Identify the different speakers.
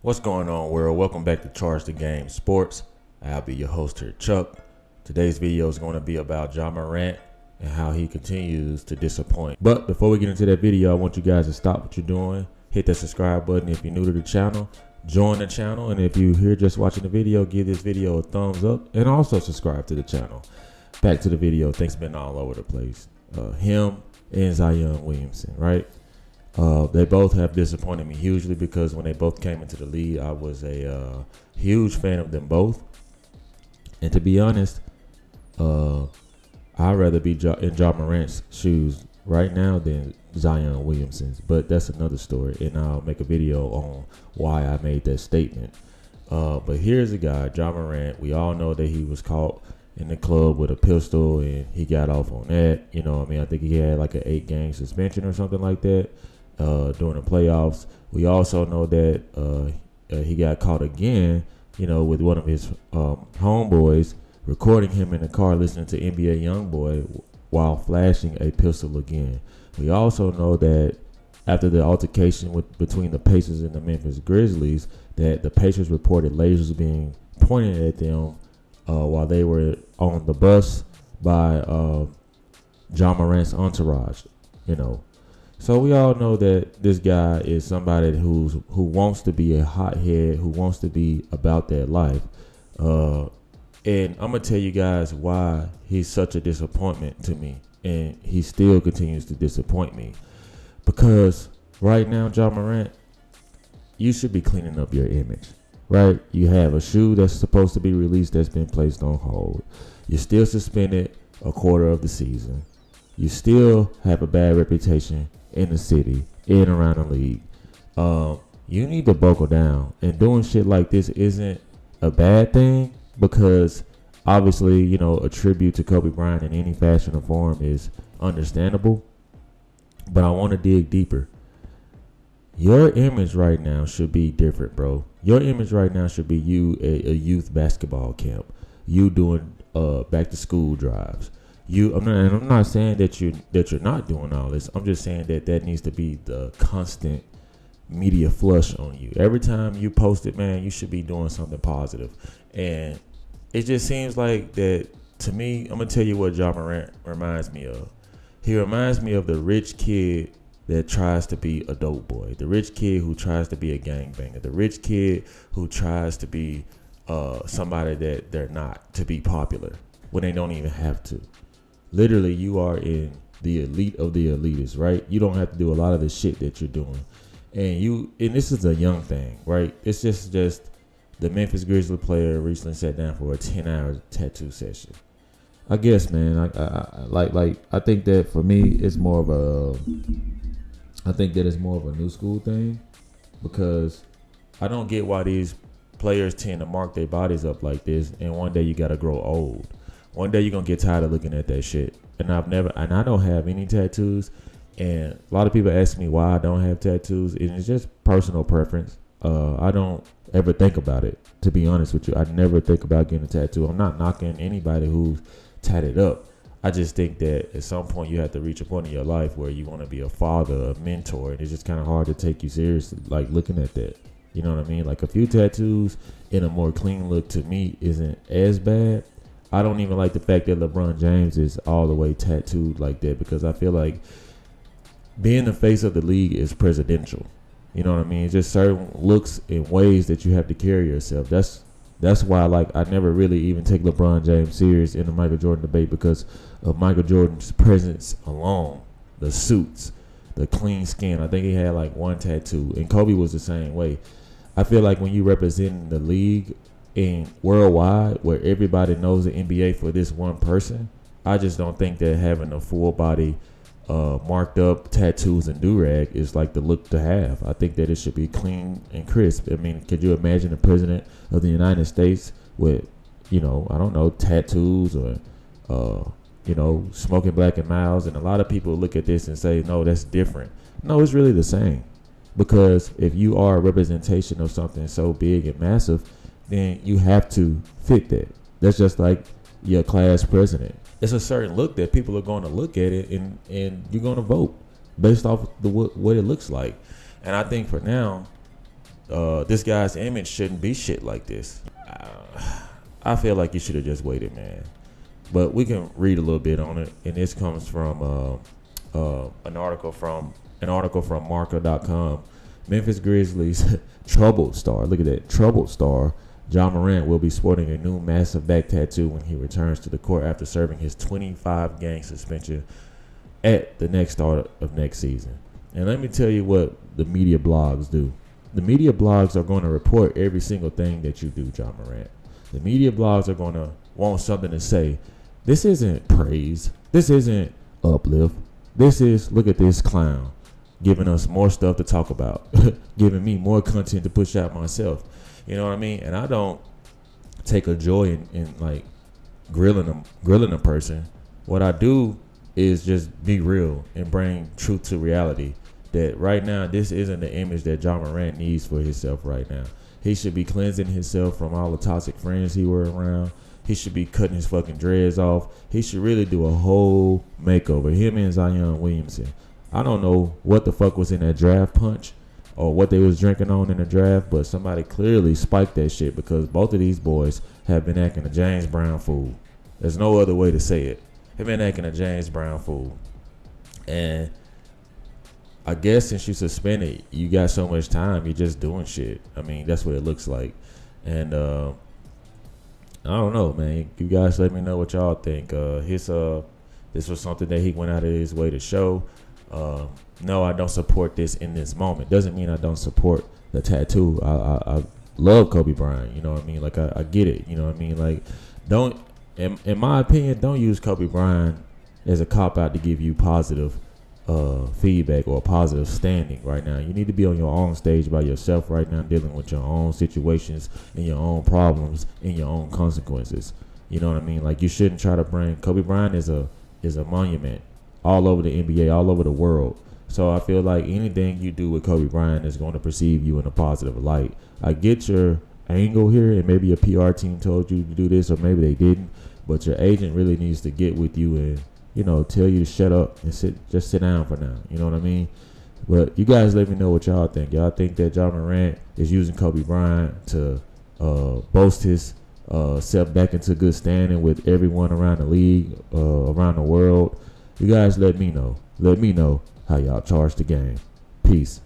Speaker 1: What's going on, world? Welcome back to Charge the Game Sports. I'll be your host here, Chuck. Today's video is going to be about JAMORANT and how he continues to disappoint. But before we get into that video, I want you guys to stop what you're doing. Hit that subscribe button if you're new to the channel. Join the channel, and if you're here just watching the video, give this video a thumbs up and also subscribe to the channel. Back to the video. Things been all over the place. Him and Zion Williamson, right? They both have disappointed me hugely because when they both came into the league, I was a huge fan of them both. And to be honest, I'd rather be in JAMORANT's shoes right now than Zion Williamson's. But that's another story, and I'll make a video on why I made that statement. But here's a guy, JAMORANT. We all know that he was caught in the club with a pistol, and he got off on that. You know what I mean? I think he had like an 8-game suspension or something like that. During the playoffs. We also know that he got caught again, with one of his homeboys recording him in the car listening to NBA YoungBoy while flashing a pistol again. We also know that after the altercation between the Pacers and the Memphis Grizzlies, that the Pacers reported lasers being pointed at them while they were on the bus by JAMORANT's entourage, So we all know that this guy is somebody who wants to be a hothead, who wants to be about that life. And I'm going to tell you guys why he's such a disappointment to me. And he still continues to disappoint me. Because right now, JAMORANT, you should be cleaning up your image, right? You have a shoe that's supposed to be released that's been placed on hold. You're still suspended a quarter of the season. You still have a bad reputation in the city, in and around the league. You need to buckle down. And doing shit like this isn't a bad thing because obviously, a tribute to Kobe Bryant in any fashion or form is understandable. But I want to dig deeper. Your image right now should be different, bro. Your image right now should be you at a youth basketball camp. You doing back to school drives. I'm not saying that you're not doing all this. I'm just saying that needs to be the constant media flush on you. Every time you post it, man, you should be doing something positive. And it just seems like that to me. I'm gonna tell you what JAMORANT reminds me of. He reminds me of the rich kid that tries to be a dope boy, the rich kid who tries to be a gangbanger, the rich kid who tries to be somebody that they're not, to be popular when they don't even have to. Literally, you are in the elite of the elitists, right? You don't have to do a lot of the shit that you're doing. And this is a young thing, right? It's just the Memphis Grizzlies player recently sat down for a 10-hour tattoo session. I guess, man, I think that for me, it's more of a new school thing because I don't get why these players tend to mark their bodies up like this, and one day you got to grow old. One day you're going to get tired of looking at that shit. And I don't have any tattoos. And a lot of people ask me why I don't have tattoos. And it's just personal preference. I don't ever think about it, to be honest with you. I never think about getting a tattoo. I'm not knocking anybody who's tatted up. I just think that at some point you have to reach a point in your life where you want to be a father, a mentor. And it's just kind of hard to take you seriously, like looking at that. You know what I mean? Like a few tattoos in a more clean look to me isn't as bad. I don't even like the fact that LeBron James is all the way tattooed like that because I feel like being the face of the league is presidential. You know what I mean? It's just certain looks and ways that you have to carry yourself. That's why I never really even take LeBron James serious in the Michael Jordan debate because of Michael Jordan's presence alone, the suits, the clean skin. I think he had like one tattoo, and Kobe was the same way. I feel like when you represent the league in worldwide where everybody knows the NBA for this one person, I just don't think that having a full body marked up tattoos and do-rag is like the look to have. I think that it should be clean and crisp. I mean, could you imagine the president of the United States with, tattoos or, smoking Black and Milds? And a lot of people look at this and say, no, that's different. No, it's really the same. Because if you are a representation of something so big and massive, then you have to fit that. That's just like your class president. It's a certain look that people are going to look at it and you're going to vote based off what it looks like. And I think for now, this guy's image shouldn't be shit like this. I feel like you should have just waited, man. But we can read a little bit on it, and this comes from an article from Marca.com. Memphis Grizzlies troubled star. Look at that, troubled star. JAMORANT will be sporting a new massive back tattoo when he returns to the court after serving his 25-game suspension at the next start of next season. And let me tell you what the media blogs do. The media blogs are going to report every single thing that you do, JAMORANT. The media blogs are going to want something to say. This isn't praise. This isn't uplift. This is, look at this clown giving us more stuff to talk about, giving me more content to push out myself. You know what I mean? And I don't take a joy in like grilling a person. What I do is just be real and bring truth to reality. That right now, this isn't the image that JAMORANT needs for himself right now. He should be cleansing himself from all the toxic friends he were around. He should be cutting his fucking dreads off. He should really do a whole makeover. Him and Zion Williamson. I don't know what the fuck was in that draft punch or what they was drinking on in the draft, but somebody clearly spiked that shit because both of these boys have been acting a James Brown fool. There's no other way to say it. They've been acting a James Brown fool. And I guess since you suspended, you got so much time, you're just doing shit. I mean, that's what it looks like. And I don't know, man. You guys let me know what y'all think. This was something that he went out of his way to show. No, I don't support this in this moment. Doesn't mean I don't support the tattoo. I love Kobe Bryant. You know what I mean? Like, I get it. You know what I mean? Like, don't, in my opinion, don't use Kobe Bryant as a cop-out to give you positive feedback or positive standing right now. You need to be on your own stage by yourself right now, dealing with your own situations and your own problems and your own consequences. You know what I mean? Like, you shouldn't try to bring Kobe Bryant is a monument all over the NBA, all over the world. So I feel like anything you do with Kobe Bryant is going to perceive you in a positive light. I get your angle here, and maybe a PR team told you to do this, or maybe they didn't. But your agent really needs to get with you and, you know, tell you to shut up and just sit down for now. You know what I mean? But you guys let me know what y'all think. Y'all think that JAMORANT is using Kobe Bryant to boast his self back into good standing with everyone around the league, around the world? You guys let me know. Let me know how y'all charge the game. Peace.